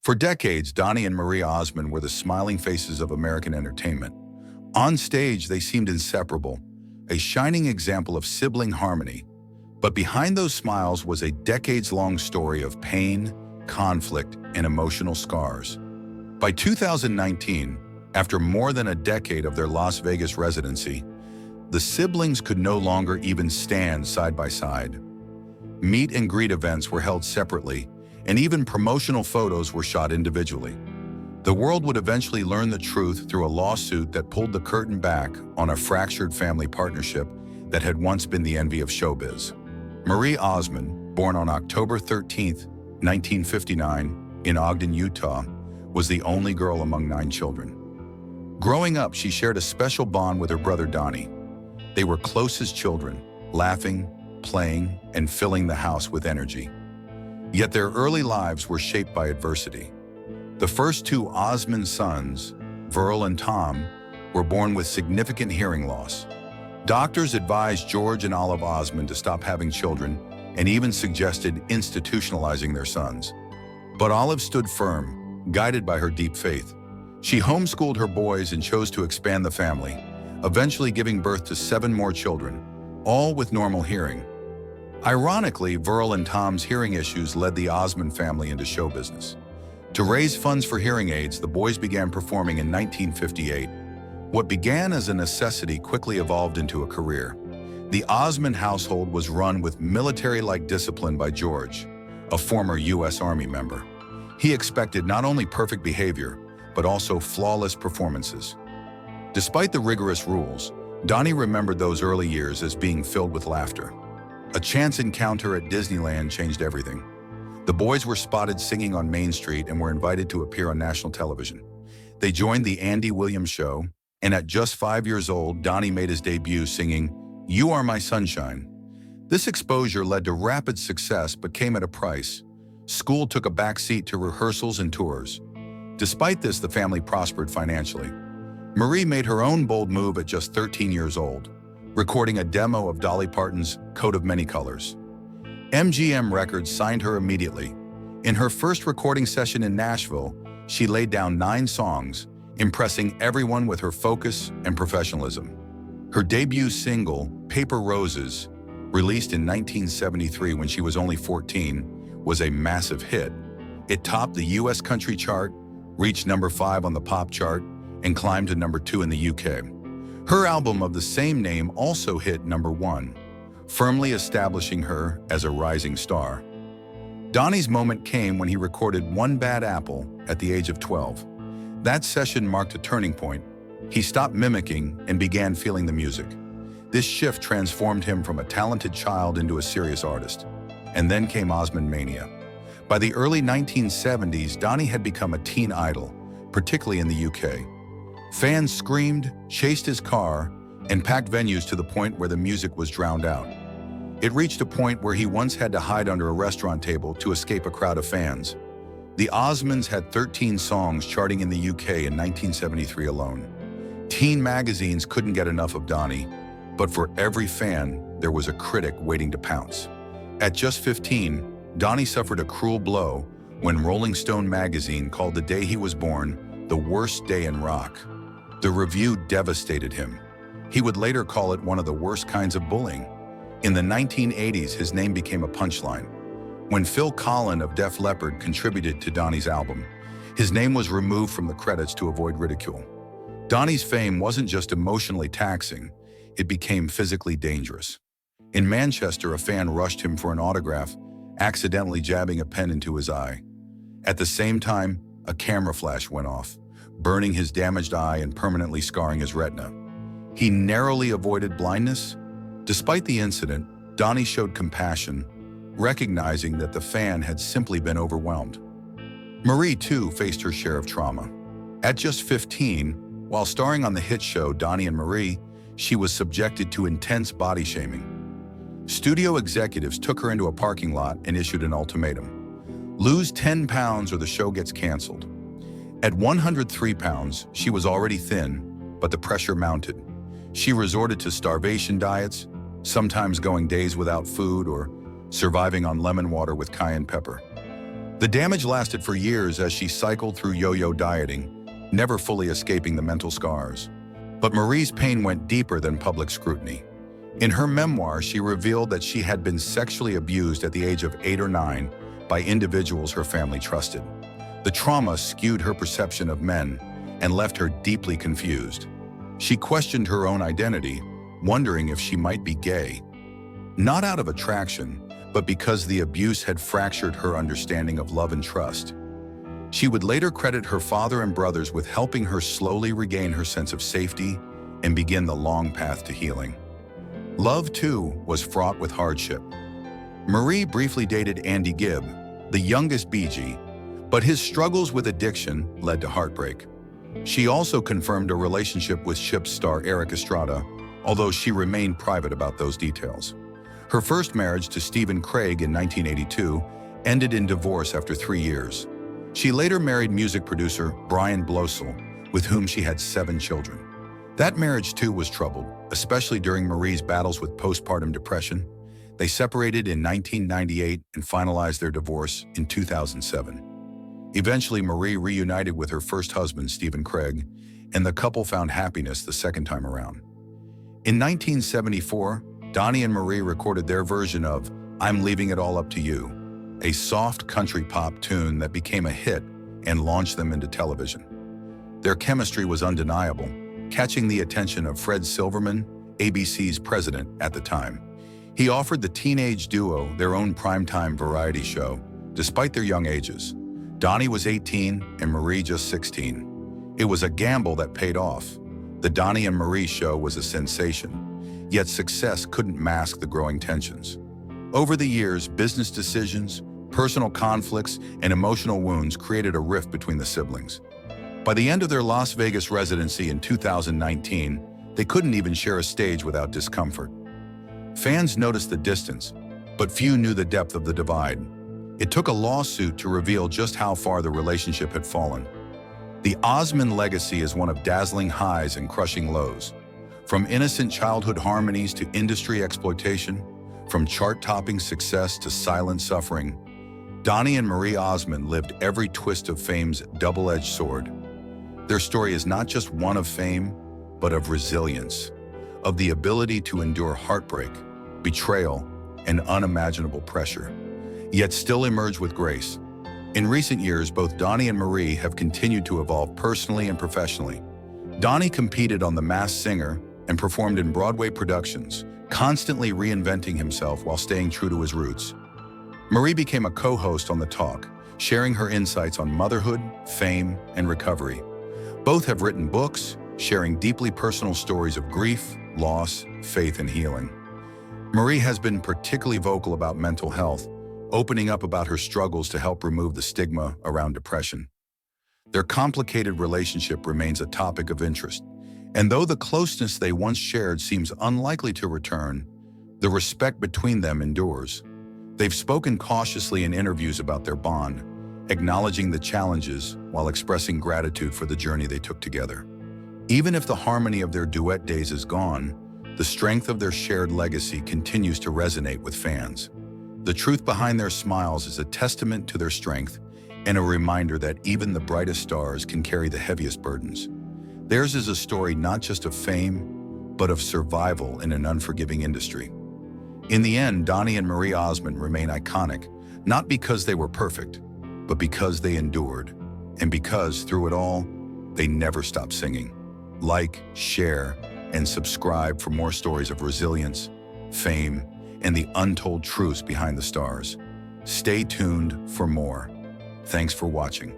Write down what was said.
For decades, Donny and Marie Osmond were the smiling faces of American entertainment. On stage, they seemed inseparable, a shining example of sibling harmony. But behind those smiles was a decades-long story of pain, conflict, and emotional scars. By 2019, after more than a decade of their Las Vegas residency, the siblings could no longer even stand side by side. Meet and greet events were held separately, and even promotional photos were shot individually. The world would eventually learn the truth through a lawsuit that pulled the curtain back on a fractured family partnership that had once been the envy of showbiz. Marie Osmond, born on October 13, 1959, in Ogden, Utah, was the only girl among 9 children. Growing up, she shared a special bond with her brother Donny. They were close as children, laughing, playing, and filling the house with energy. Yet their early lives were shaped by adversity. The first 2 Osmond sons, Verl and Tom, were born with significant hearing loss. Doctors advised George and Olive Osmond to stop having children and even suggested institutionalizing their sons. But Olive stood firm, guided by her deep faith. She homeschooled her boys and chose to expand the family, eventually giving birth to 7 more children, all with normal hearing. Ironically, Verl and Tom's hearing issues led the Osmond family into show business. To raise funds for hearing aids, the boys began performing in 1958. What began as a necessity quickly evolved into a career. The Osmond household was run with military-like discipline by George, a former U.S. Army member. He expected not only perfect behavior, but also flawless performances. Despite the rigorous rules, Donny remembered those early years as being filled with laughter. A chance encounter at Disneyland changed everything. The boys were spotted singing on Main Street and were invited to appear on national television. They joined the Andy Williams Show, and at just 5 years old, Donny made his debut singing, "You Are My Sunshine." This exposure led to rapid success but came at a price. School took a backseat to rehearsals and tours. Despite this, the family prospered financially. Marie made her own bold move at just 13 years old, recording a demo of Dolly Parton's Coat of Many Colors. MGM Records signed her immediately. In her first recording session in Nashville, she laid down 9 songs, impressing everyone with her focus and professionalism. Her debut single, Paper Roses, released in 1973 when she was only 14, was a massive hit. It topped the US country chart, reached number 5 on the pop chart, and climbed to number 2 in the UK. Her album of the same name also hit number 1, firmly establishing her as a rising star. Donny's moment came when he recorded One Bad Apple at the age of 12. That session marked a turning point. He stopped mimicking and began feeling the music. This shift transformed him from a talented child into a serious artist. And then came Osmond Mania. By the early 1970s, Donny had become a teen idol, particularly in the UK. Fans screamed, chased his car, and packed venues to the point where the music was drowned out. It reached a point where he once had to hide under a restaurant table to escape a crowd of fans. The Osmonds had 13 songs charting in the UK in 1973 alone. Teen magazines couldn't get enough of Donny, but for every fan, there was a critic waiting to pounce. At just 15, Donny suffered a cruel blow when Rolling Stone magazine called the day he was born the worst day in rock. The review devastated him. He would later call it one of the worst kinds of bullying. In the 1980s, his name became a punchline. When Phil Collen of Def Leppard contributed to Donny's album, his name was removed from the credits to avoid ridicule. Donny's fame wasn't just emotionally taxing, it became physically dangerous. In Manchester, a fan rushed him for an autograph, accidentally jabbing a pen into his eye. At the same time, a camera flash went off, burning his damaged eye and permanently scarring his retina. He narrowly avoided blindness. Despite the incident, Donny showed compassion, recognizing that the fan had simply been overwhelmed. Marie, too, faced her share of trauma. At just 15, while starring on the hit show Donny and Marie, she was subjected to intense body shaming. Studio executives took her into a parking lot and issued an ultimatum. Lose 10 pounds or the show gets canceled. At 103 pounds, she was already thin, but the pressure mounted. She resorted to starvation diets, sometimes going days without food or surviving on lemon water with cayenne pepper. The damage lasted for years as she cycled through yo-yo dieting, never fully escaping the mental scars. But Marie's pain went deeper than public scrutiny. In her memoir, she revealed that she had been sexually abused at the age of 8 or 9 by individuals her family trusted. The trauma skewed her perception of men and left her deeply confused. She questioned her own identity, wondering if she might be gay. Not out of attraction, but because the abuse had fractured her understanding of love and trust. She would later credit her father and brothers with helping her slowly regain her sense of safety and begin the long path to healing. Love, too, was fraught with hardship. Marie briefly dated Andy Gibb, the youngest Bee Gee, but his struggles with addiction led to heartbreak. She also confirmed a relationship with Ship's star Eric Estrada, although she remained private about those details. Her first marriage to Stephen Craig in 1982 ended in divorce after 3 years. She later married music producer Brian Blosel, with whom she had 7 children. That marriage too was troubled, especially during Marie's battles with postpartum depression. They separated in 1998 and finalized their divorce in 2007. Eventually, Marie reunited with her first husband, Stephen Craig, and the couple found happiness the second time around. In 1974, Donny and Marie recorded their version of "I'm Leaving It All Up to You," a soft country pop tune that became a hit and launched them into television. Their chemistry was undeniable, catching the attention of Fred Silverman, ABC's president at the time. He offered the teenage duo their own primetime variety show, despite their young ages. Donny was 18 and Marie just 16. It was a gamble that paid off. The Donny and Marie show was a sensation, yet success couldn't mask the growing tensions. Over the years, business decisions, personal conflicts, and emotional wounds created a rift between the siblings. By the end of their Las Vegas residency in 2019, they couldn't even share a stage without discomfort. Fans noticed the distance, but few knew the depth of the divide. It took a lawsuit to reveal just how far the relationship had fallen. The Osmond legacy is one of dazzling highs and crushing lows. From innocent childhood harmonies to industry exploitation, from chart-topping success to silent suffering, Donny and Marie Osmond lived every twist of fame's double-edged sword. Their story is not just one of fame, but of resilience, of the ability to endure heartbreak, betrayal, and unimaginable pressure, yet still emerge with grace. In recent years, both Donny and Marie have continued to evolve personally and professionally. Donny competed on The Masked Singer and performed in Broadway productions, constantly reinventing himself while staying true to his roots. Marie became a co-host on The Talk, sharing her insights on motherhood, fame, and recovery. Both have written books, sharing deeply personal stories of grief, loss, faith, and healing. Marie has been particularly vocal about mental health, opening up about her struggles to help remove the stigma around depression. Their complicated relationship remains a topic of interest, and though the closeness they once shared seems unlikely to return, the respect between them endures. They've spoken cautiously in interviews about their bond, acknowledging the challenges while expressing gratitude for the journey they took together. Even if the harmony of their duet days is gone, the strength of their shared legacy continues to resonate with fans. The truth behind their smiles is a testament to their strength and a reminder that even the brightest stars can carry the heaviest burdens. Theirs is a story not just of fame, but of survival in an unforgiving industry. In the end, Donny and Marie Osmond remain iconic, not because they were perfect, but because they endured, and because, through it all, they never stopped singing. Like, share, and subscribe for more stories of resilience, fame, and the untold truths behind the stars. Stay tuned for more. Thanks for watching.